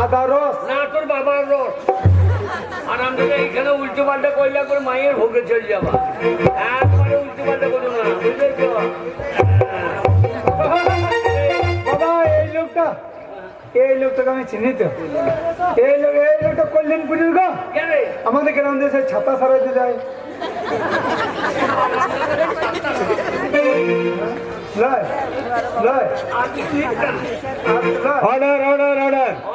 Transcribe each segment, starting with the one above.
আদা রস না তোর বাবার রস। আর আমি এইখানে উল্টো পাল্টা কইলা করে মায়ের ভোগে চলে যাবা, একবারে উল্টো পাল্টা করো না, বুঝলে তো? বাবা এই লোকটাকে আমি চিনি তো। এই লোকটা কল্যাণপুরের গো, কেন রে? আমাদের গ্রাম দেশে ছাতা সারাইতে যায়।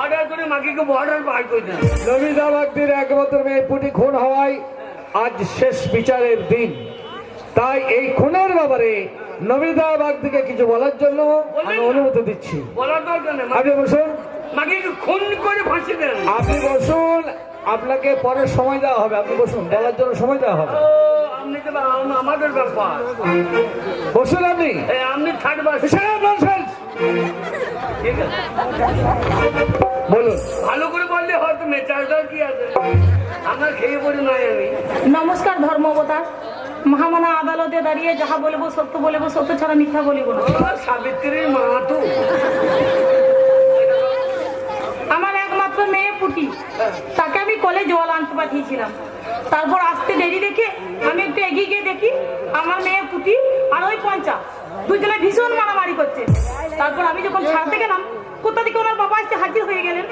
অর্ডার করে মাকে বর্ডার পার করে দেন। নমিতা বাগদির একমাত্র মেয়ে পুটি খুন হওয়ায় আজ শেষ বিচারের দিন। তাই এই খুনের ব্যাপারে নমিতা বাগদিকে কিছু বলার জন্য আমি অনুমতি দিচ্ছি। বলার দরকার নেই, আপনি বসুন। মাকে খুন করে ফাঁসি দেন। আপনি বসুন, আপনাকে পরে সময় দেওয়া হবে। আপনি বসুন, বলার জন্য সময় দেওয়া হবে। ও আপনি তো আমাদের ব্যাপার। বসুন আপনি। আপনি থার্ড বাস। ঠিক আছে, বলুন। ভালো করে বললে হয়তো মেচারটাও কি আছে, আমার খেয়ে পড়ি নাই আমি। নমস্কার ধর্মাবতার। মহামানা আদালতে দাঁড়িয়ে যাহা বলবো সত্য বলবো, সত্য ছাড়া মিথ্যা বলিব না। সাবিত্রীর মা তো আমার একমাত্র মেয়ে পুটি, তাকে আমি কলে জল আনতে পাঠিয়েছিলাম। তারপর আসতে দেরি দেখে আমি একটু এগিয়ে গিয়ে দেখি আমার মেয়ে পুটি আর ওই পঞ্চা দুজনে ভীষণ মারামারি করছে। তারপর আমি যখন ছাড়তে গেলাম, কোথা থেকে ওনার বাবা এসে হাজির হয়ে গেলেন।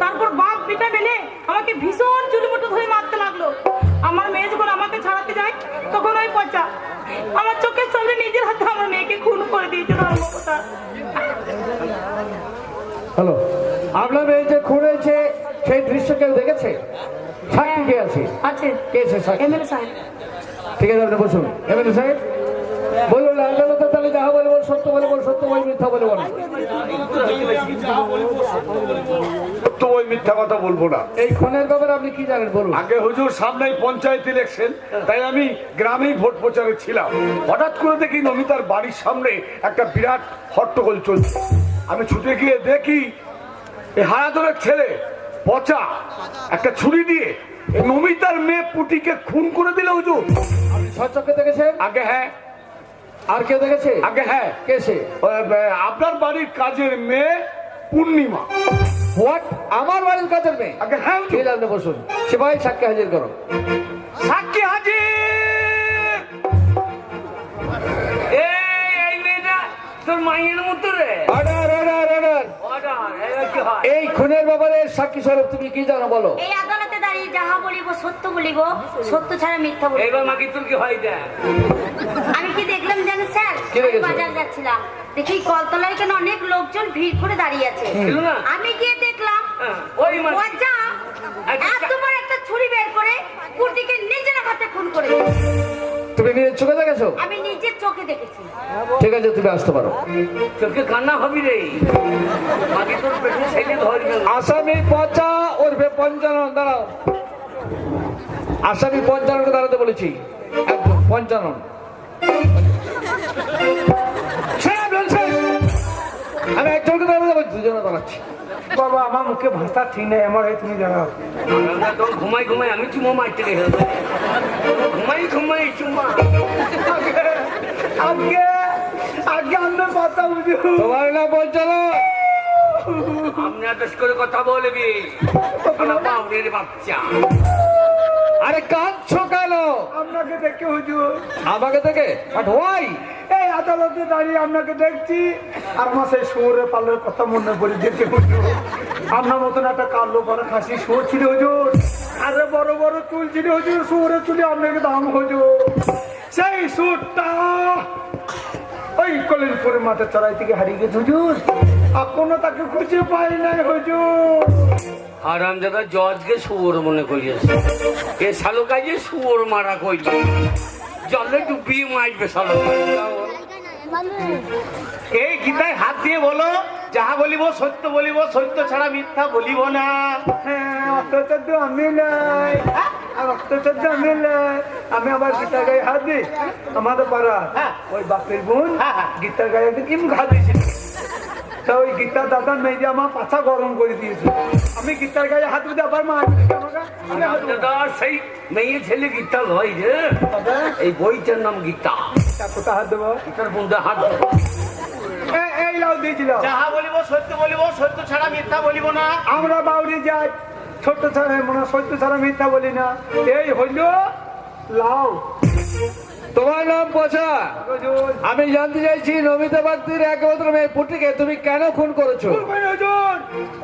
তারপর বাপ বেটা মিলে আমাকে ভীষণ চুলিমুটো ধরে মারতে লাগলো। আমার মেয়ে যখন আমাকে ছাড়াতে যায়, তখন ওই পচা আমার চোখের সামনে নিজের হাতে আমার মেয়েকে খুন করে দিয়েছে। ধর্মকথা হ্যালো, আপনার মেয়ে যে খুন হয়েছে সেই দৃশ্য কেউ দেখেছে? সাক্ষী কে আছে? আছে কে আছে সাক্ষী? এমএলএ সাহেব। ঠিক আছে, আপনি বসুন। এমএলএ সাহেব বলুন, আদালতে তাহলে যাহা বলবো সত্য বলবো, সত্য বই মিথ্যা বলবো না। তো ওই মিথ্যা কথা বলবো না। এই খুনের ব্যাপারে আপনি কি জানেন বলুন। আগে হুজুর সামনেই পঞ্চায়েত ইলেকশন, তাই আমি গ্রামেই ভোট প্রচারে ছিলাম। হঠাৎ করে দেখি নমিতার বাড়ির সামনে একটা বিরাট হট্টগোল চলছে। আমি ছুটে গিয়ে দেখি এই হারাধনের ছেলে পচা একটা ছুরি দিয়ে এই নমিতার মেয়ে পুটিকে খুন করে দিল হুজুর। আপনি সচক্ষে দেখেছেন? আগে হ্যাঁ। আর কে দেখেছে? আগে হ্যাঁ। কেসে? আপনার বাড়ির কাজের মেয়ে পূর্ণিমা। হোয়াট? আমার বাড়ির কাছের মেয়ে? আগে হ্যাঁ হুজুর। ঠিক আছে, বসুন। সেবাই সাক্ষী হাজির করো। সাক্ষী হাজির। এই মেয়েটা তোর মায়ের মতো রে। Order order order. এই খুনের ব্যাপারে সাক্ষী স্বরূপ তুমি কি জানো বলো। এই আদালতে দাঁড়িয়ে যাহা বলিব সত্য বলিব, সত্য ছাড়া মিথ্যা বলিব। এইবার মাকে তোর কি হয় দেখ। আমি কি দেখলাম জানেন স্যার? কি দেখেছো? বাজার যাচ্ছিলাম, দেখি কলতলায় কেন অনেক লোকজন ভিড় করে দাঁড়িয়ে আছে। ছিল না? আমি গিয়ে দেখলাম ওই মা পচা এত বড় একটা ছুরি বের করে কুর্তিকে নিজের হাতে খুন করে দিয়েছে। তুমি নিজের চোখে দেখেছো? আমি নিজের চোখে দেখেছি। ঠিক আছে, তুমি আসতে পারো। চোখে কান্না হবি রে, মাকে তোর পেটে ছেলে ধরবে। আসামি পচা ওরফে পঞ্চানন, দাঁড়াও। আসামি পঞ্চাননকে দাঁড়াতে বলেছি। একদম পঞ্চানন। আমি একজনকে দাঁড়াতে বলছি, দুজনে দাঁড়াচ্ছি। বাবা আমার মুখে ভাষা ঠিক নেই, আমার এই তুমি জানাও। তোর ঘুমাই ঘুমাই আমি চুমো মারতে গেছে, ঘুমাই ঘুমাই চুমা। আগে আগে আমরা কথা বুঝি। তোমার না পঞ্চানন? আপনি আদেশ করে কথা বলবি, বাউরের বাচ্চা। আরে কাঁদছো কেন? আপনাকে দেখে হুজুর। আমাকে দেখে? But why? এই আদালতে দাঁড়িয়ে আপনাকে দেখছি আর আমার সেই শুয়োরের পালের কথা মনে পড়ে যেতে হুজুর। আপনার মতন একটা কালো বড় খাসি শুয়োর ছিল হুজুর, আরে বড় বড় চুল ছিল হুজুর, শুয়োরের চুলে আপনাকে দাম হুজুর। সেই সুরটা ওই কলিনপুরের মাঠে চড়াই থেকে হারিয়ে গেছে হুজুর, এখনো তাকে খুঁজে পাই নাই হুজুর। হারামজাদা জজকে শুয়োর মনে করিয়েছে, এ শালো কাজে শুয়োর মারা কইল, জলে ডুবিয়ে মারবে শালো। এই গীতায় হাত দিয়ে বলো, যাহা বলিব সত্য বলিব, সত্য ছাড়া মিথ্যা বলিব না। হ্যাঁ অত্যাচার তো আমি নাই, আর অত্যাচার তো আমি নাই। আমি আবার গীতার গায়ে হাত দিই, আমাদের পাড়া ওই বাপের বোন গীতার গায়ে একদিন ইম ঘা দিয়েছিল। তা ওই গীতার দাদা মেয়ে আমার পাছা গরম করে দিয়েছে। আমি গীতার গায়ে হাত দিতে আবার মা আমাকে সেই মেয়ে ছেলে গীতা লয় রে, এই বইটার নাম গীতা। কোথা হাত দেবো? গীতার বন্ধু হাত দেবো। এই লাউ দিয়েছিলাম। যাহা বলিব সত্য বলিব, সত্য ছাড়া মিথ্যা বলিব না। আমরা বাউরি যাই, ছোট্ট ছাড়া মানে সত্য ছাড়া মিথ্যা বলি না। এই হইল লাউ। তোমার নাম পচা। হুজুর, আমি জানতে চাইছি নমিতা বাগদির একমাত্র মেয়ে পুটিকে তুমি কেন খুন করেছো? হুজুর,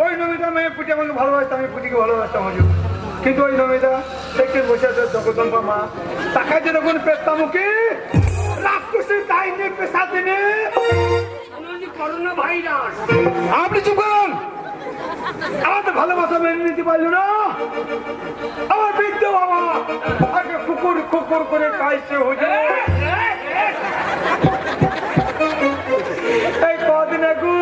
ওই নমিতা মেয়ে পুটি আমাকে ভালোবাসতাম, আমি পুটিকে ভালোবাসতাম হুজুর। কিন্তু ওই নমিতা দেখতে বসে আছে জগদম্বা মা, তাকে যখন পেতাম কি রাক্ষসের ডাইনে পেশা দিনে করোনা ভাইরাস। আপনি চুপ করুন। আমাদের ভালোবাসা মেনে নিতে পারলো না। আমার বৃদ্ধ বাবা আগে কুকুর কুকুর করে খাইছে হুজুর। এই কদিন একটু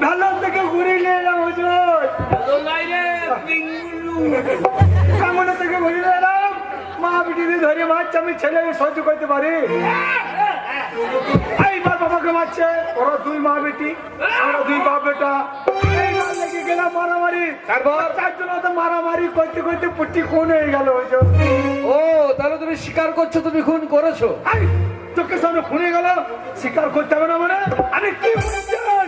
ভালো থেকে ঘুরে নিলাম হুজুর। সামনে থেকে ঘুরে নিলাম, মা বিটিকে ধরে মারছে, আমি ছেলে সহ্য করতে পারি। এইবার বাবাকে মারছে, ওরা দুই মা বেটি, আমরা দুই বাপ বেটা। এইবার লেগে গেলাম মারামারি। তারপর? চারজন তো মারামারি করতে করতে পুটি খুন হয়ে গেল হুজুর। ও তাহলে তুমি স্বীকার করছো তুমি খুন করেছো? আই, চোখের সামনে খুনে গেল, স্বীকার করতে হবে না মানে? আমি কি বলছেন?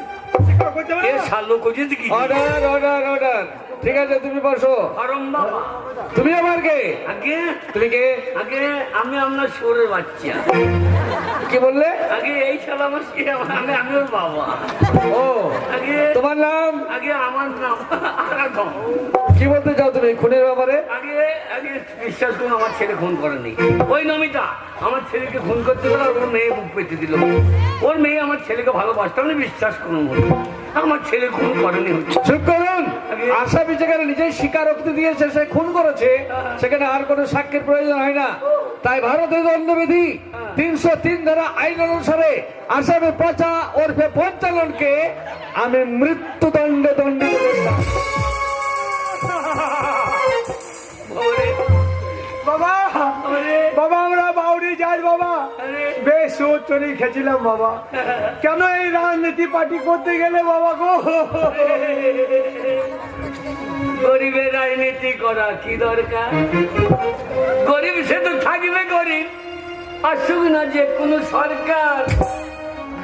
স্বীকার করতে হবে এ না? শালো কোজে কি অর্ডার অর্ডার অর্ডার। ঠিক আছে তুমি বসো। আরম বাবা। তুমি আমার কে? আগে তুমি কে? আগে আমি আপনার শোরের বাচ্চা। কি বললে? আগে এই শালা আমার আমি আমি ওর বাবা। ও আগে তোমার নাম? আগে আমার নাম আরাধন। কি বলতে চাও তুমি খুনের ব্যাপারে? আগে আগে বিশ্বাস করুন, আমার ছেলে খুন করেনি। ওই নমিতা আমার ছেলেকে খুন করতে গেলে ওর মেয়ে বুক পেতে দিল। ওর মেয়ে আমার ছেলেকে ভালোবাসতাম না, বিশ্বাস করুন বলুন। আমার ছেলে খুন করেনি। চুপ করুন। আসামি যেখানে নিজেই স্বীকারোক্তি দিয়েছে সে খুন করেছে, সেখানে আর কোনো সাক্ষীর প্রয়োজন হয় না। তাই ভারতীয় দণ্ডবিধি 303 ধারা আইন অনুসারে আসামি পচা ওরফে পঞ্চালনকে আমি মৃত্যুদণ্ডে দণ্ডিত করলাম। বাবা, বাবা আমরা বাউরি যাই বাবা। বেশ চুরি খেয়েছিলাম বাবা। কেন এই রাজনীতি পার্টি করতে গেলে বাবা গো? গরিবের রাজনীতি করা কি দরকার? গরিব সে তো থাকবে গরিব, আসুক না যে কোনো সরকার।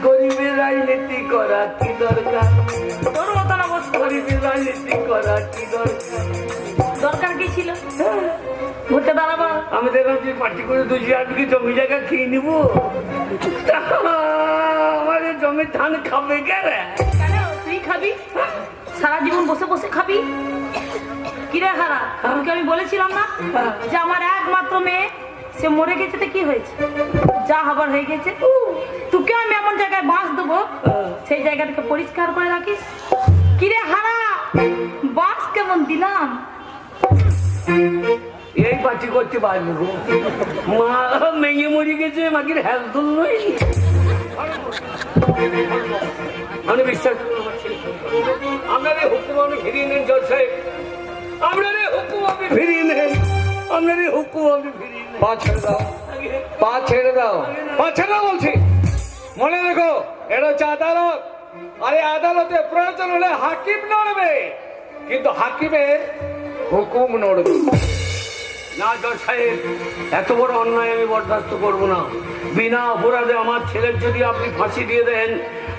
গরিবের রাজনীতি করা কি দরকার? গরিবের রাজনীতি করা কি দরকার? দরকার কি ছিল? ঘুরতে দাঁড়াবো। আমি দেখলাম যে পার্টি করে 2-4 বিঘে জমি জায়গা খেয়ে নিব। আমার এই জমির ধান খাবে কে রে? কেন তুই খাবি? সারা জীবন বসে বসে খাবি? কিরে হারা, তোকে আমি বলেছিলাম না যে আমার একমাত্র মেয়ে সে মরে গেছে, তো কি হয়েছে? যা হবার হয়ে গেছে। তোকে আমি এমন জায়গায় বাঁশ দেবো, সেই জায়গাটাকে পরিষ্কার করে রাখিস। কিরে হারা, বাঁশ কেমন দিলাম? এই পার্টি করতে পারবো গো। মা মেয়ে মরে গেছে, মাকে হেলথ নই। আমি বিশ্বাস করি আমার ছেলে। আপনার এই হুকুম আপনি ফিরিয়ে নেন জজ সাহেব। আপনার এই হুকুম আপনি ফিরিয়ে নেন। আপনার এই হুকুম আপনি ফিরিয়ে নেন। পা ছেড়ে দাও, পা ছেড়ে দাও, পা ছেড়ে দাও বলছি। মনে রেখো এটা হচ্ছে আদালত, আর এই আদালতে প্রয়োজন হলে হাকিম নড়বে, কিন্তু হাকিমের হুকুম নড়বে না জজ সাহেব, এত বড় অন্যায় আমি বরদাস্ত করব না। বিনা অপরাধে আমার ছেলের যদি আপনি ফাঁসি দিয়ে দেন,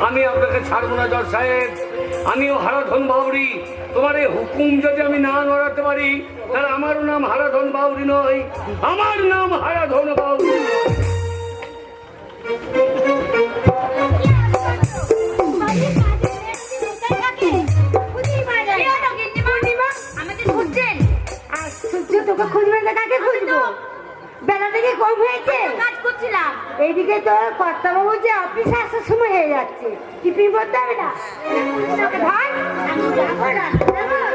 আমি আপনাকে ছাড়বো না জজ সাহেব। আমিও হারাধন বাউরি। তোমার এই হুকুম যদি আমি না নড়াতে পারি, তাহলে আমারও নাম হারাধন বাউরি নয়, আমার নাম হারাধন বাউরি। আমাকে খুঁজছেন? আর সূর্য তোকে খুঁজবেন না, কাকে খুঁজবো? বেলা থেকে কম হয়েছে, কাজ করছিলাম। এইদিকে তো কর্তাবাবু যে অফিস আসার সময় হয়ে যাচ্ছে, টিফিন করতে হবে না?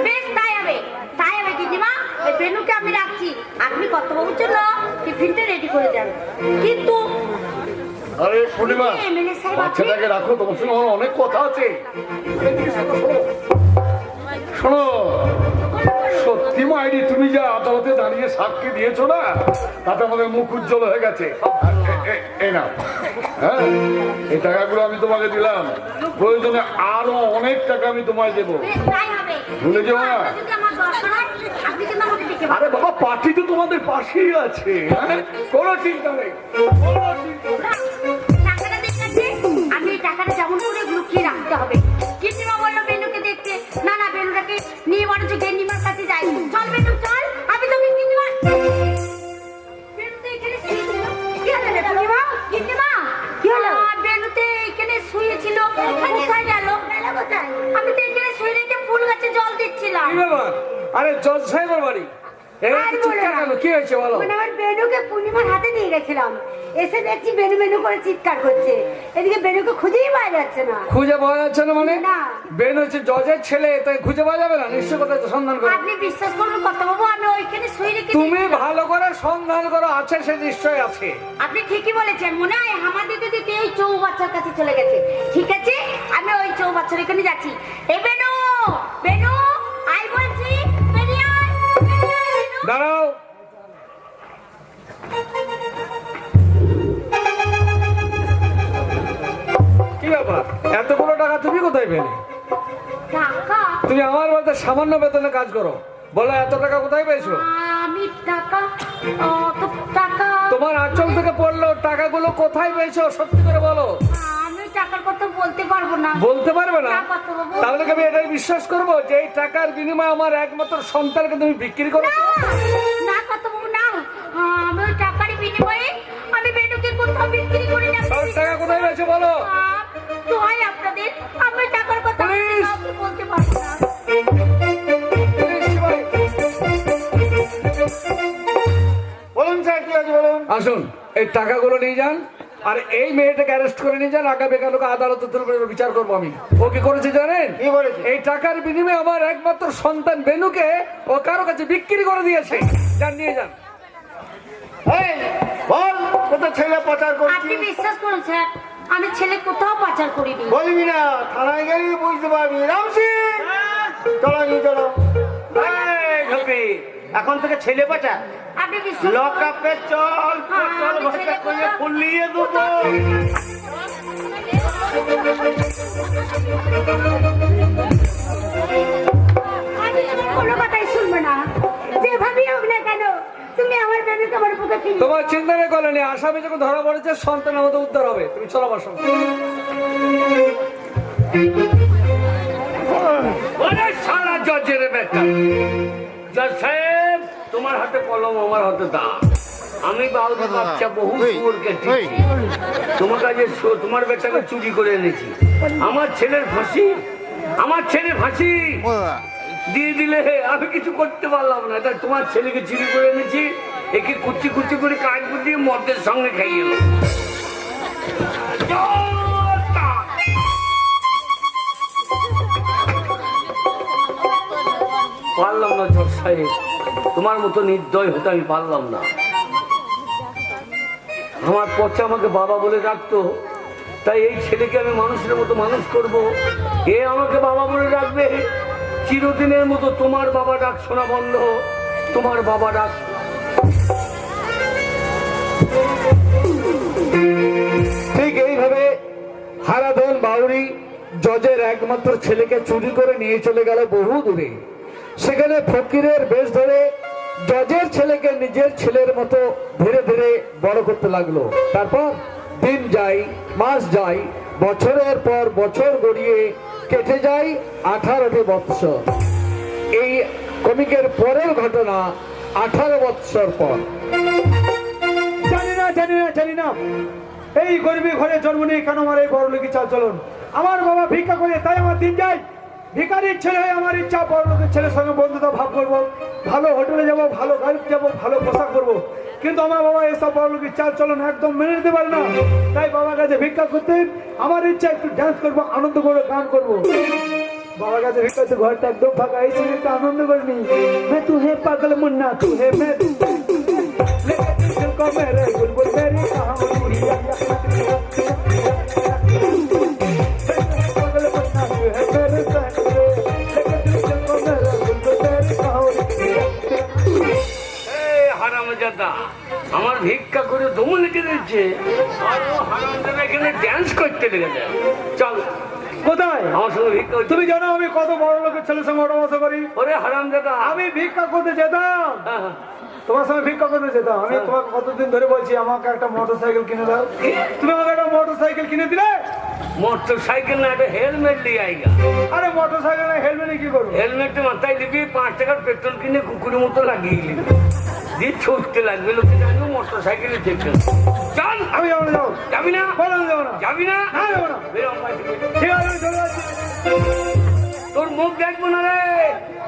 বেশ, তাই হবে, তাই হবে দিদিমা। ওই বেনুকে আমি রাখছি, আপনি কর্তাবাবুর জন্য টিফিনটা রেডি করে দেন। কিন্তু আরে পূর্ণিমা, এমএলএ সাহেব আপনি বাচ্চাটাকে রাখো, তোমার সঙ্গে আমার অনেক কথা আছে। এদিকে শোনো, শোনো, সত্যি মাইরি তুমি যা আদালতে দাঁড়িয়ে সাক্ষী দিয়েছো না, তাতে আমাদের মুখ উজ্জ্বল হয়ে গেছে। এই না, হ্যাঁ, এই টাকাগুলো আমি তোমাকে দিলাম, প্রয়োজনে আরো অনেক টাকা আমি তোমায় দেবো। বেশ, তাই হবে। ভুলে যেও না। যদি আমার দরকার হয়, আপনি কিন্তু আমাকে ডেকে পাবেন। আরে বাবা, পার্টি তো তোমাদের পাশেই আছে, হ্যাঁ? কোনো চিন্তা নেই, কোনো চিন্তা নেই। টাকাটা দেখেছে, আমি এই টাকাটা যেমন করে লুকিয়ে রাখবো। কোথায় গেল? আমি তো এখানে শুয়ে রেখে ফুল গাছে জল দিচ্ছিলাম। কি ব্যাপার? আরে জজ সাহেবের বাড়ি এখানে আর তো বলো চিৎকার না। কেন? কি হয়েছে বলো? মানে আমার বেনুকে পূর্ণিমার হাতে দিয়ে গেছিলাম, এসে দেখছি বেনু বেনু করে চিৎকার করছে, এদিকে বেনুকে খুঁজেই পাওয়া যাচ্ছে না। খুঁজে পাওয়া যাচ্ছে না মানে? না। বেন হচ্ছে জজের ছেলে, তাই খুঁজে পাওয়া যাবে না? নিশ্চয় কোথায় সন্ধান করো। আপনি বিশ্বাস করুন কথা বাবু, আমি ওইখানে শুয়ে রেখে তুমি দিয়েছিলাম। ভালো করে সন্ধান করো, আছে সে নিশ্চয় আছে। আপনি ঠিকই বলেছেন, মনে হয় আমার দিতে দিতে ওই চৌবাচ্চার কাছে চলে গেছে। ঠিক আছে, আমি ওই চৌবাচ্চার এখানে যাচ্ছি। এ বেনু, বেনু আই বলছি, বেরিয়ে আয়, বেরিয়ে আয়, বেনু। দাঁড়াও, কি ব্যাপার? এতগুলো টাকা তুমি কোথায় পেলে? টাকা? তুমি আমার বলতে সামান্য বেতনে কাজ করো, বলো এত টাকা কোথায় পেয়েছো? আমি টাকা, তো টাকা, তোমার আঁচল থেকে পড়লো, টাকাগুলো কোথায় পেয়েছো সত্যি করে বলো। আমি টাকার কথা বলতে পারবো না। বলতে পারবে না? না, কথা বাবু। তাহলে কি আমি এটাই বিশ্বাস করবো যে এই টাকার বিনিময়ে আমার একমাত্র সন্তানকে তুমি বিক্রি করেছো? না কথা বাবু না, আমি ওই টাকার বিনিময়ে আমি বেনুকে কোথাও বিক্রি করি না। তাহলে টাকা কোথায় পেয়েছো বলো। তো হয় আপনাদের, আমি টাকার কথা পুলিশ! কাউকে বলতে পারবো না। পুলিশ ভাই, বলুন স্যার, কি আছে বলুন। আসুন, এই টাকাগুলো নিয়ে যান, আর এই মেয়েটাকে অ্যারেস্ট করে নিয়ে যান। আগামীকালকে আদালতে তুলবে, বিচার করবো আমি। ও কি করেছে জানেন? কি বলেছে? এই টাকার বিনিময়ে আমার একমাত্র সন্তান বেনুকে ও কারো কাছে বিক্রি করে দিয়েছে। যান, নিয়ে যান। এই, বল কোথায় ছেলে পাচার করছি? আপনি বিশ্বাস করুন স্যার, আমি ছেলে কোথাও পাচার করিনি। বলবি না, থানায় গেলে বুঝতে পারবি। রামসি, চলো নিয়ে চলো। এই ঢোকি, এখন থেকে ছেলে পাচার আপনি বিশ্বাস লক আপে চল, হ্যাঁ, চল আমি ভাষা ছেলে করে কোথাও- ফুলিয়ে দেবো। আমি তোমার কোনো কথাই শুনবো না, যেভাবেই হোক না কেন তুমি আমার বেনুকে আমার বুকে ফিরিয়ে দাও। তোমার চিন্তা নেই করেনি, আসামি যখন ধরা পড়েছে সন্তান আমাদের উদ্ধার হবে। তুমি চলো আমার সঙ্গে। ওরে সারা জজের বেটা, জজ সাহেব তোমার হাতে কলম, আমার হাতে দা। আমি বাউকে বাচ্চা বহু সুর কেটেছি, তোমার কাছে তোমার বেটাকে চুরি করে এনেছি। আমার ছেলের ফাঁসি, আমার ছেলে ফাঁসি দিয়ে দিলে আমি কিছু করতে পারলাম না। তাই তোমার ছেলেকে চুরি করে এনেছি, একে কুচি কুচি করে কাজ দিয়ে মদের সঙ্গে খাইয়ে এলো। পারলাম না জজ সাহেব, তোমার মতো নির্দয় হতে আমি পারলাম না। আমার পচা আমাকে বাবা বলে ডাকতো, তাই এই ছেলেকে আমি মানুষের মতো মানুষ করব। এ আমাকে বাবা বলে ডাকবে চিরদিনের মতো। তোমার বাবা ডাক শোনা বন্ধ, তোমার বাবা ডাক। ঠিক এইভাবে হারাধন বাউরি জজের একমাত্র ছেলেকে চুরি করে নিয়ে চলে গেল বহু দূরে। সেখানে ফকিরের বেশ ধরে জজের ছেলেকে নিজের ছেলের মতো ধীরে ধীরে বড় করতে লাগলো। তারপর দিন যায়, মাস যায়, বছরের পর বছর গড়িয়ে কেটে যায় 18টি বৎসর। এই কমিকের পরের ঘটনা 18 বৎসর পর। জানি না, জানি না, জানি না এই গরিবী ঘরে জন্ম নিয়ে কেন আমার এই বড় লোকি চাল চলন। আমার বাবা ভিক্ষা করে, তাই আমার দিন যায়। ভিখারির ছেলে হয়ে আমার ইচ্ছা বড় লোকের ছেলের সঙ্গে বন্ধুতা ভাব করবো, ভালো হোটেলে যাবো, ভালো গাড়িতে যাবো, ভালো পোশাক করবো। কিন্তু আমার বাবা এসব বড় লোকের চাল চলন একদম মেনে নিতে পারে না। তাই বাবার কাছে ভিক্ষা করতে আমার ইচ্ছা, একটু ডান্স করবো, আনন্দ করবো, গান করবো। বাবার কাছে ভিক্ষা করতে ঘরটা একদম ফাঁকা, এই সঙ্গে একটু আনন্দ করিনি। মে তু হে পাগল মুন্না, তু হে মে को मेरे बुलबुल मेरी कहावत হারামজাদা আমার ভিক্ষা করে দমু লিখে দিচ্ছে, আর ও হারামজাদা এখানে ড্যান্স করতে লেগেছে। চল কোথায়? আমার সঙ্গে ভিক্ষা করতে। তুমি জানো আমি কত বড় লোকের ছেলের সঙ্গে ওঠাবসা করি? ওরে হারামজাদা, আমি ভিক্ষা করতে যেতাম, তোমার সঙ্গে ভিক্ষা করতে যেতাম। আমি তোমাকে কতদিন ধরে বলছি আমাকে একটা মোটর সাইকেল কিনে দাও, তুমি আমাকে একটা মোটর সাইকেল কিনে দিলে। মোটর সাইকেল না, একটা হেলমেট নিয়ে আইগা। আরে মোটর সাইকেল হেলমেটে কি করবো? হেলমেট মাথায় দিবি, 5 টাকার পেট্রোল কিনে কুকুরের মতো লাগিয়ে দিবি, দিয়ে ছুটতে লাগবে, লোকে জানবে মোটর সাইকেলে চেপে চল। আমি যাবো না, যাবো যাবি না? বলো আমি যাবো না। যাবি না? না, যাবো না। বেরো আমার বাড়ি থেকে। ঠিক আছে আমি চলে যাচ্ছি। তোর মুখ দেখবো না রে,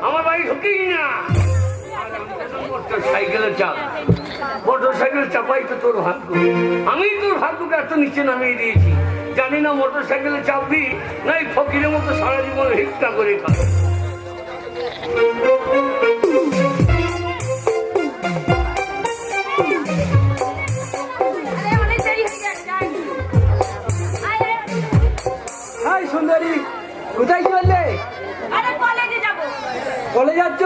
আমার বাড়ি ঢুকিস না। মোটর সাইকেলের চাপ, মোটর সাইকেল চাপাই তো তোর ভাগ্য। আমি তোর ভাগ্যকে এত নিচে নামিয়ে দিয়েছি, জানি না মোটর সাইকেলে চাপবি না এই ফকিরের মতো সারা জীবন ভিক্ষা করে খাবো। অনেক দেরি হয়ে যাচ্ছে, যাই। হাই সুন্দরী, কোথায় চললে? আরে কলেজে যাবো। কলেজ যাচ্ছ?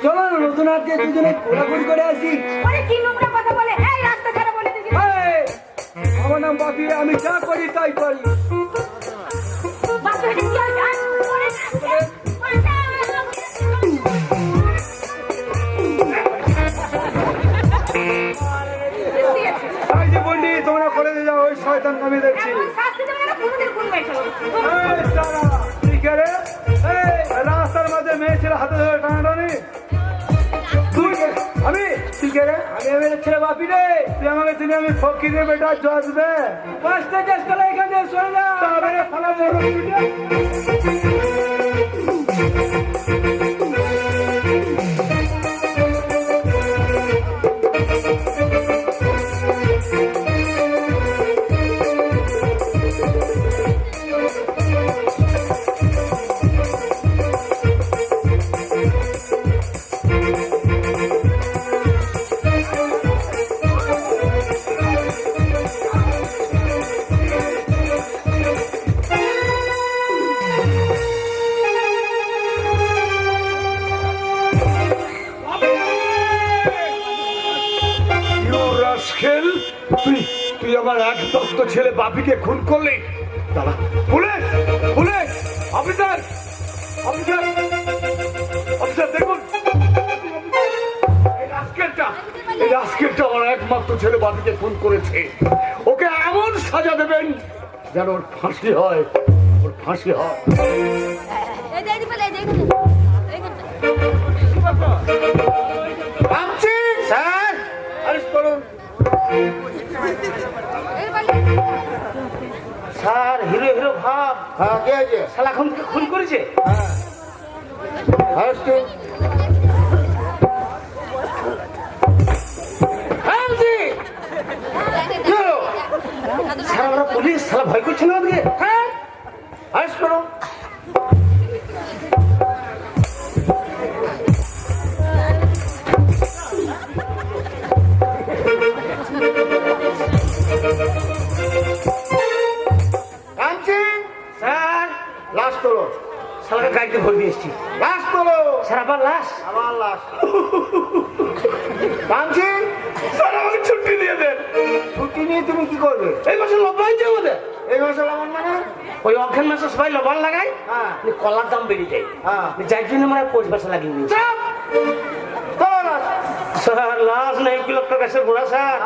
চলো না, নতুন হাত দিয়ে দুজনে ঘোরাঘুরি করে আসি। ওরে কি নোংরা কথা বলে, এই রাস্তা ছাড়া বলে দিছি। এই, আমার নাম বাপি, আমি যা করি তাই করি। বাস হেঁটে কি হয়, যান। ওরে এই যে বন্ডি, তোমরা কলেজে যাও, ওই শয়তান আমি দেখছি। শাস্তি দেবে না, কোনোদিন কোন মেয়ে এই দাঁড়া, তুই কে রে? এই রাস্তার মাঝে মেয়ে ছেলে হাতে ধরে টানাটানি। তুই কে? আমি? তুই কে রে? আমি এমএলএ ছেলে বাপি রে। তুই আমাকে চিনি, আমি ফকিরের বেটা জজবে। পাঁচটা চেস করে এখান থেকে সরে যা। তবে ফালা বড় ছুটে। রাস্কেল, তুই আমার এক দত্ত ছেলে বাপিকে খুন করলি। দাঁড়া, police police, officer officer officer, দেখুন এই রাস্কেলটা আমার একমাত্র ছেলে বাপিকে খুন করেছে। ওকে এমন সাজা দেবেন যেন ওর ফাঁসি হয়, ওর ফাঁসি হয়। স্যার, আরেস্ট করুন। স্যার, হিরো হিরো ভাব হ্যাঁ, কে আছে? শালা খুন করেছে। আরেস্ট। স্যার, আমরা পুলিশ, শালা ভয় করছে না আমাকে? হ্যাঁ, আরেস্ট করো। স্যার, লাশ তোলো, শালাকে গাড়িতে ভরে দিয়ে এসছি। লাশ তোলো। স্যার, আবার লাশ? আমার লাশ। কাঞ্চি, স্যার আমাকে ছুটি দিয়ে দেন। ছুটি নিয়ে তুমি কি করবে? এই মাসে লবণ হয়েছে আমাদের। এই মাসে আমার মানে? ওই অজ্ঞান মাসে সবাই লবণ লাগায়, হ্যাঁ কলার দাম বেড়ে যায়, হ্যাঁ। যার জন্য আমরা পৌষ মাসে লাগিয়ে নিয়েছি। তোলো লাশ। স্যার, লাশ নেই, কি লোকটা গাছের গোড়া স্যার।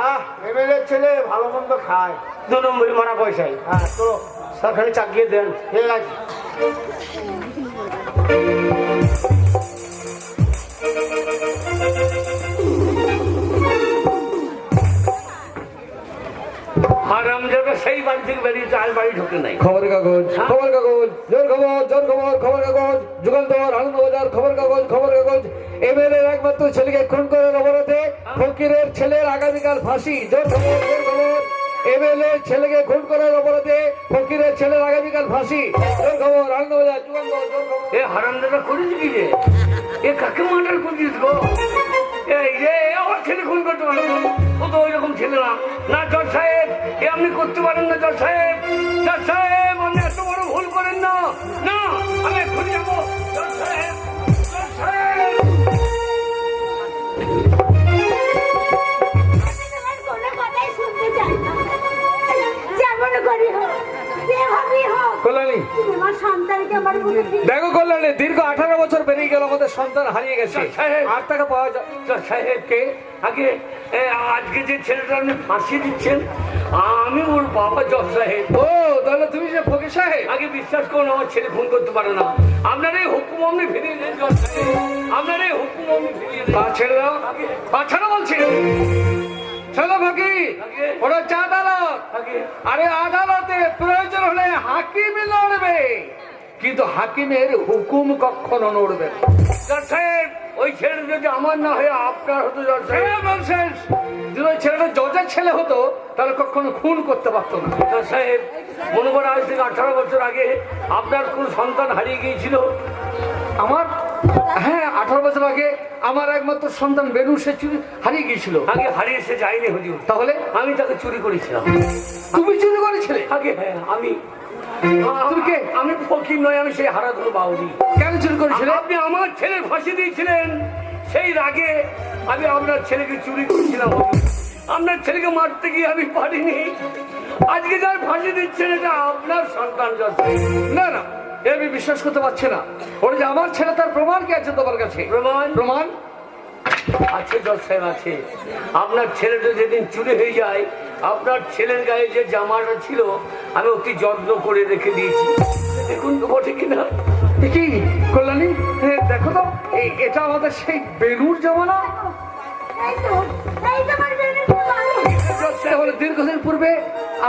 এমএলএ ছেলে ভালো মন্দ খায়। 2 নম্বরই মারা পয়সায়। হ্যাঁ তোলো। স্যার, খালি চাকিয়ে দেন। ঠিক আছে। হারামজাদা সেই বাড়ি থেকে বেরিয়েছে, আর বাড়ি ঢোকে নাই। খবর কাগজ, খবর কাগজ, জোর খবর, জোর খবর, খবর কাগজ, যুগান্তর, আনন্দবাজার, খবর কাগজ, খবর কাগজ। এমএলএর একমাত্র ছেলেকে খুন করার অপরাধে ফকিরের ছেলের আগামীকাল ফাঁসি। জোর খবর, জোর খবর। এমএলএ ছেলেকে খুন করার অপরাধে ফকিরের ছেলের আগামীকাল ফাঁসি। জোর খবর, আনন্দবাজার, যুগান্তর, জোর খবর। এ হারামজাদা করেছে কি রে? এ কাকে মার্ডার করেছিস গো? এই রে, আমার ছেলে খুন করতে পারলো না। ও তো ওই রকম ছেলে না। না জজ সাহেব, এ আপনি করতে পারেন না জজ সাহেব। জজ সাহেব, আপনি এত বড় ভুল করেন না। না, আমি এক্ষুনি যাবো। জজ সাহেব, জজ সাহেব। কোনো কথাই শুনতে চাই না। যেমন করি হোক, যেভাবেই হোক, কল্যাণী, তুমি আমার সন্তানকে আমার বুকে ফিরিয়ে দেখো কল্যাণী, দীর্ঘ 18 বছর পেরিয়ে গেল, আমাদের সন্তান হারিয়ে গেছে। সাহেব। আর তাকে পাওয়া যায়। জজ সাহেবকে আগে আজকে যে ছেলেটা আপনি ফাঁসি দিচ্ছেন, আমি ওর বাবা জজ সাহেব। ও, তাহলে তুমি যে ফকির সাহেব। আগে বিশ্বাস করুন, আমার ছেলে ফোন করতে পারে না। আপনার এই হুকুম আপনি ফিরিয়ে দেন জজ সাহেব। আপনার এই হুকুম আপনি ফিরিয়ে দেন। পা ছেড়ে দাও। বাচ্চারা বলছে চলো ভাগি, আগে। ওরা হচ্ছে আদালত। আগে আরে আদালতে প্রয়োজন হলে হাকিমই লড়বে, কিন্তু হাকিমের হুকুম কখনো নড়বে না। জজ সাহেব, ওই ছেলে যদি আমার না হয়ে আপনার হতো জজ সাহেব। হ্যাঁ, nonsense! যদি ওই ছেলেটা জজের ছেলে হতো তাহলে কখনো খুন করতে পারতো না। জজ সাহেব, মনে করে আজ থেকে 18 বছর আগে আপনার কোন সন্তান হারিয়ে গিয়েছিল? আমার, হ্যাঁ, 18 বছর আগে আমার একমাত্র সন্তান বেনু সে হারিয়ে গিয়েছিল। আগে হারিয়ে সে যায়নি হুজুর, তাহলে আমি তাকে চুরি করেছিলাম। তুমি চুরি করেছিলে? আগে হ্যাঁ, আমি তুমি কে? আমি ফকির নয়, আমি সেই হারাধন বাউরি। কেন চুরি করেছিলে? আপনি আমার ছেলের ফাঁসি দিয়েছিলেন, সেই রাগে আমি আপনার ছেলেকে চুরি করেছিলাম হুজুর। আপনার ছেলেকে মারতে গিয়ে আমি পারিনি। আজকে যার ফাঁসি দিচ্ছেন এটা আপনার সন্তান জজ সাহেব। না না, এ আমি বিশ্বাস করতে পারছি না। ওর যে আমার ছেলে, তার প্রমাণ কি আছে তোমার কাছে? প্রমাণ? প্রমাণ আছে জজ সাহেব, আছে। আপনার ছেলেটা যেদিন চুরি হয়ে যায়, আপনার ছেলের গায়ে যে জামাটা ছিল আমি অতি যত্ন করে রেখে দিয়েছি। দেখুন তো বটে কিনা। এ কি কল্যাণী, দেখো তো, এটা আমাদের সেই বেনুর জামানা। এই তো আমার বেবি বলো। তাহলে দীর্ঘদিন পূর্বে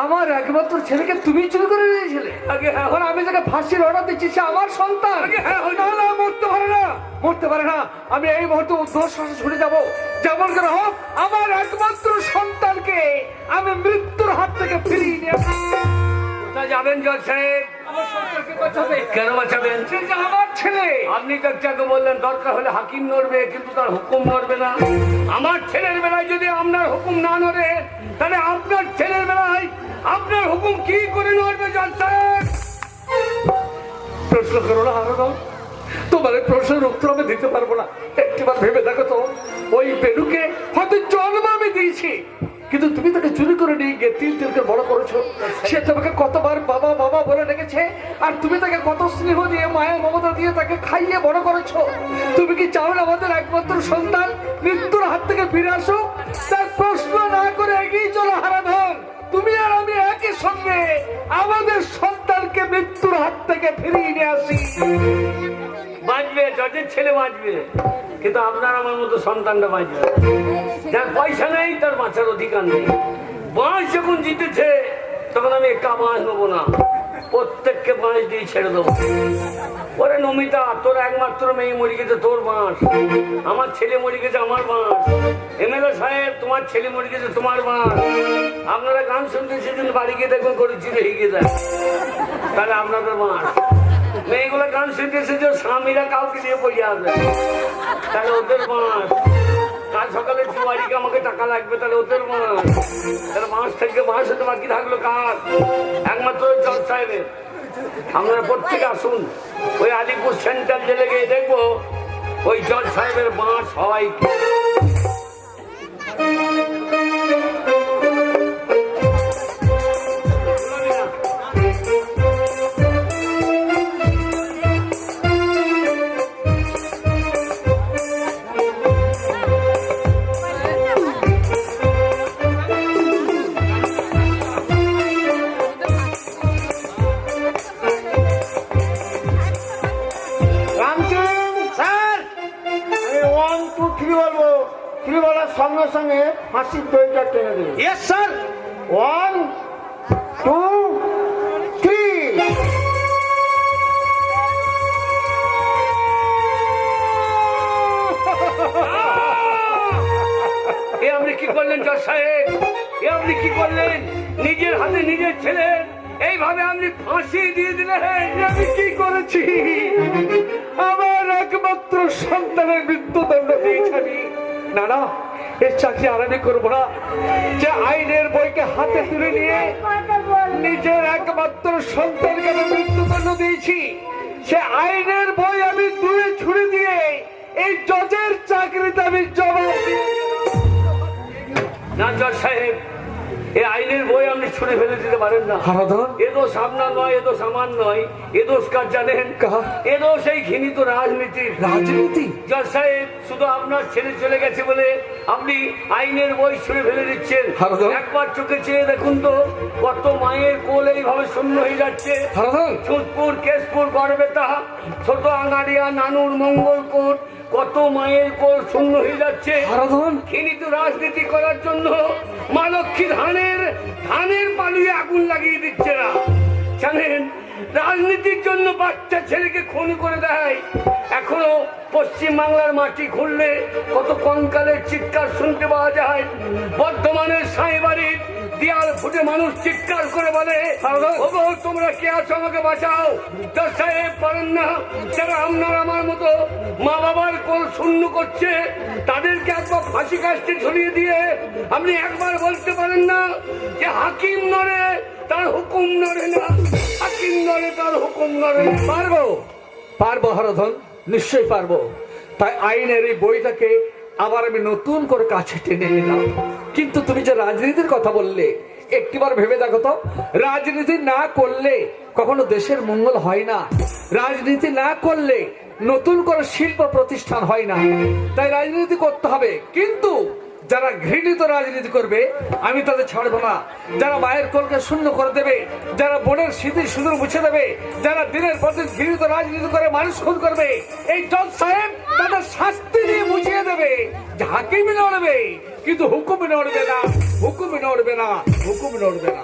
আমার একমাত্র ছেলেকে তুমি চুরি করে নিয়েছিলে। আগে হ্যাঁ, এখন আমি যাকে ফাঁসির অর্ডার দিচ্ছি সে আমার সন্তান। আগে হ্যাঁ, না না, মরতে পারে না, মরতে পারে না। আমি এই মুহূর্তে উদ্ধার ছুটে যাবো, যেমন করে হোক আমার একমাত্র সন্তানকে আমি মৃত্যুর হাত থেকে ফিরিয়ে নিয়ে আসবো। কোথায় যাবেন জজ সাহেব? আমার সন্তানকে বাঁচাবে। কেন বাঁচাবেন? সে যে আমার ছেলে। আপনি তো একটাকে বললেন দরকার হলে হাকিম নড়বে, কিন্তু তার হুকুম নড়বে না। আমার ছেলের বেলায় যদি আপনার হুকুম না নড়ে, তাহলে আপনার ছেলের বেলায় আপনার হুকুম কি করে নড়বে জজ সাহেব? প্রশ্ন করো না আরো, তোমার এই প্রশ্নের উত্তর আমি দিতে পারবো না। একটিবার ভেবে দেখো তো, ওই বেনুকে হয়তো জন্ম আমি দিয়েছি, কিন্তু তুমি তাকে চুরি করে নিয়ে গিয়ে তিল তিলকে বড় করেছো। সে তোমাকে কতবার বাবা বাবা বলে ডেকেছে, আর তুমি তাকে কত স্নেহ দিয়ে মায়া মমতা দিয়ে তাকে খাইয়ে বড় করেছো। তুমি কি চাও না আমাদের একমাত্র সন্তান মৃত্যুর হাত থেকে ফিরে আসো? তার প্রশ্ন না করে এগিয়ে চলো হারাধন। তুমি আর আমি একই সঙ্গে আমাদের সন্তানকে মৃত্যুর হাত থেকে ফিরিয়ে নিয়ে আসি। বাঁচবে, জজের ছেলে বাঁচবে, কিন্তু আপনার আমার মতো সন্তানটা বাঁচবে। যার পয়সা নেই তার বাঁচার অধিকার নেই। বাঁশ যখন জিতেছে তখন আমি একা বাঁশ নেবো না, প্রত্যেককে বাঁশ দিয়ে ছেড়ে দেবো। ওরে নমিতা, তোর একমাত্র মেয়ে মরে গেছে, তোর বাঁশ। আমার ছেলে মরে গেছে, আমার বাঁশ। এমএলএ সাহেব, তোমার ছেলে মরে গেছে, তোমার বাঁশ। আপনারা গান শুনতে সেদিন বাড়ি গিয়ে দেখবেন করে চুলে হিগে যায়, তাহলে আপনাদের বাঁশ। মেয়েগুলো গান শুনতে এসেছে, স্বামীরা কাউকে দিয়ে পড়ে আসবে, তাহলে ওদের বাঁশ। কাল সকালে জুয়ারিকে আমাকে টাকা লাগবে, তাহলে ওদের বাঁশ। তাহলে বাঁশ থেকে বাঁশ হতে বাকি থাকলো কার? একমাত্র জজ সাহেবের। আপনারা প্রত্যেকে আসুন, ওই আলিপুর সেন্ট্রাল জেলে গিয়ে দেখবো ওই জজ সাহেবের বাঁশ হয় কি। সঙ্গে সঙ্গে ফাঁসির দড়িটা টেনে দেবে। Yes sir. 1 2 3। এ আপনি কি করলেন জজ সাহেব? এ আপনি কি করলেন? নিজের হাতে নিজের ছেলে এইভাবে আপনি ফাঁসি দিয়ে দিলেন। আমি কি করেছি? আমার একমাত্র সন্তানের মৃত্যুদণ্ড দিয়েছি আমি। না না, এই চাকরি আর আমি করবো না। যে আইনের বইকে হাতে তুলে নিয়ে নিজের একমাত্র সন্তানকে আমি মৃত্যুদণ্ড দিয়েছি, সে আইনের বই আমি দূরে ছুড়ে দিয়ে এই জজের চাকরিতে আমি জবাব দিই। না জজ সাহেব, এই আইনের বই আপনি ছুঁড়ে ফেলে দিতে পারেন না। হারাধন, এ দোষ আপনার নয়, এ দোষ আমার নয়, এ দোষ কার জানেন? কার? এ দোষ এই ঘৃণিত রাজনীতির। রাজনীতি? জজ সাহেব, শুধু আপনার ছেলে চলে গেছে বলে আপনি আইনের বই ছুঁড়ে ফেলে দিচ্ছেন। হারাধন, একবার চোখে চেয়ে দেখুন তো, কত মায়ের কোল এইভাবে শূন্য হয়ে যাচ্ছে। হারাধন, সোদপুর, কেশপুর, গড়বেতা, ছোট আঙারিয়া, নানুর, মঙ্গলকোট, কত মায়ের কোল শূন্য হয়ে যাচ্ছে। হারাধন কিন্তু রাজনীতি করার জন্য মা লক্ষ্মী ধানের পালুয়ে আগুন লাগিয়ে দিচ্ছে না জানেন। রাজনীতির জন্য বাচ্চা ছেলেকে খুন করে দেয়। এখনো পশ্চিম বাংলার মাটি খুললে কত কঙ্কালের চিৎকার শুনতে পাওয়া যায়। বর্ধমানের সাঁইবাড়ির দেয়াল ফুটে মানুষ চিৎকার করে বলে, ওগো তোমরা কে আছো, আমাকে বাঁচাও। জজ সাহেব পারেন না, যারা আপনার আমার মতো মা বাবার কোল শূন্য করছে তাদেরকে একবার ফাঁসি কাস্টে ঝুলিয়ে দিয়ে আপনি একবার বলতে পারেন না যে হাকিম নড়ে তার হুকুম নড়ে না, হাকিম নড়ে তার হুকুম নড়ে না। পারবো হারাধন, নিশ্চয়ই পারবো। তাই আইনের এই বইটাকে আবার আমি নতুন করে কাছে টেনে নিলাম। কিন্তু তুমি যে রাজনীতির কথা বললে, একটিবার ভেবে দেখো তো, রাজনীতি না করলে কখনো দেশের মঙ্গল হয় না। রাজনীতি না করলে নতুন করে শিল্প প্রতিষ্ঠান হয় না। তাই রাজনীতি করতে হবে, কিন্তু যারা ঘৃণিত রাজনীতি করবে আমি তাদের ছাড়বো না। যারা মায়ের কোলকে শূন্য করে দেবে, যারা বোনের স্মৃতি সুদূর মুছে দেবে, যারা দিনের পর দিন ঘৃণিত রাজনীতি করে মানুষ খুন করবে, এই জজ সাহেব তাদের শাস্তি দিয়ে মুছিয়ে দেবে। হাকিমই নড়বে কিন্তু হুকুমই নড়বে না, হুকুমই নড়বে না, হুকুমই নড়বে না।